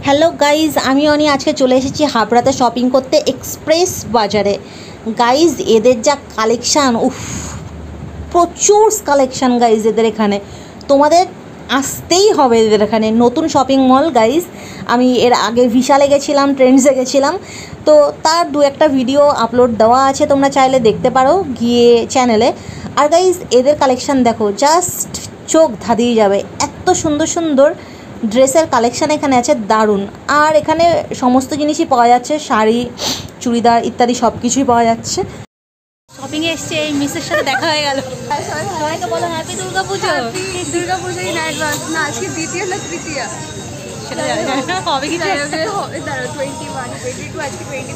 Hello guys, আমি অনি আজকে চলে এসেছি হাবড়াতে শপিং করতে এক্সপ্রেস বাজারে। গাইজ এদের যা কালেকশান, উফ, প্রচুর কালেকশান গাইজ এদের এখানে। তোমাদের আসতেই হবে এদের এখানে। নতুন শপিং মল গাইজ। আমি এর আগে বিশালে গেছিলাম, ট্রেন্ডসে গেছিলাম, তো তার দু একটা ভিডিও আপলোড দেওয়া আছে, তোমরা চাইলে দেখতে পারো গিয়ে চ্যানেলে। আর গাইজ এদের কালেকশান দেখো, জাস্ট চোখ ধাঁধিয়ে যাবে। এত সুন্দর সুন্দর ড্রেসের কালেকশান এখানে আছে, দারুণ। আর এখানে সমস্ত জিনিসই পাওয়া যাচ্ছে, শাড়ি, চুড়িদার ইত্যাদি সব কিছুই পাওয়া যাচ্ছে। শপিংয়ে এসছে, এই মিসের সাথে দেখা হয়ে গেল। সবাইকে বলো happy Durga Puja. Durga Puja in advance. না, আজকে দ্বিতীয় না তৃতীয়া সেটা জানি না হবে কি হবে। দাঁড়াও, 21, 22, আজকে 20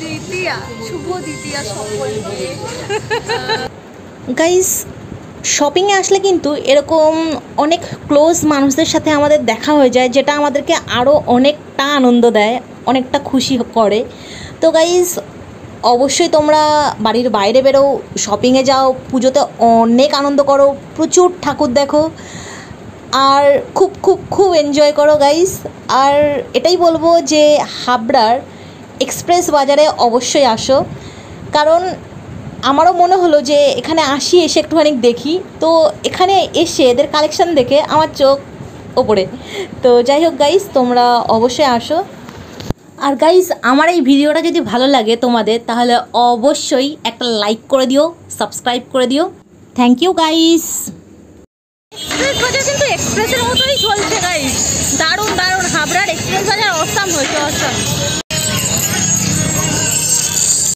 দ্বিতীয়া। শুভ দ্বিতীয়া সকলকে। গাইস, শপিংয়ে আসলে কিন্তু এরকম অনেক ক্লোজ মানুষদের সাথে আমাদের দেখা হয়ে যায়, যেটা আমাদেরকে আরও অনেকটা আনন্দ দেয়, অনেকটা খুশি করে। তো গাইস, অবশ্যই তোমরা বাড়ির বাইরে বেরো, শপিংয়ে যাও, পুজোতে অনেক আনন্দ করো, প্রচুর ঠাকুর দেখো, আর খুব খুব খুব এনজয় করো গাইস। আর এটাই বলবো যে হাবড়ার এক্সপ্রেস বাজারে অবশ্যই আসো, কারণ আমারও মনে হলো যে এখানে আসি, এসে একটুখানি দেখি। তো এখানে এসে এদের কালেকশান দেখে আমার চোখ ওপরে। তো যাই হোক গাইস, তোমরা অবশ্যই আসো। আর গাইস, আমার এই ভিডিওটা যদি ভালো লাগে তোমাদের, তাহলে অবশ্যই একটা লাইক করে দিও, সাবস্ক্রাইব করে দিও। Thank you guys. এক্সপ্রেস বাজার কিন্তু এক্সপ্রেসের মতোই চলছে গাইস, দারুণ দারুণ। হাবড়ার এক্সপ্রেস বাজার অসাম হয়েছে, অসাম।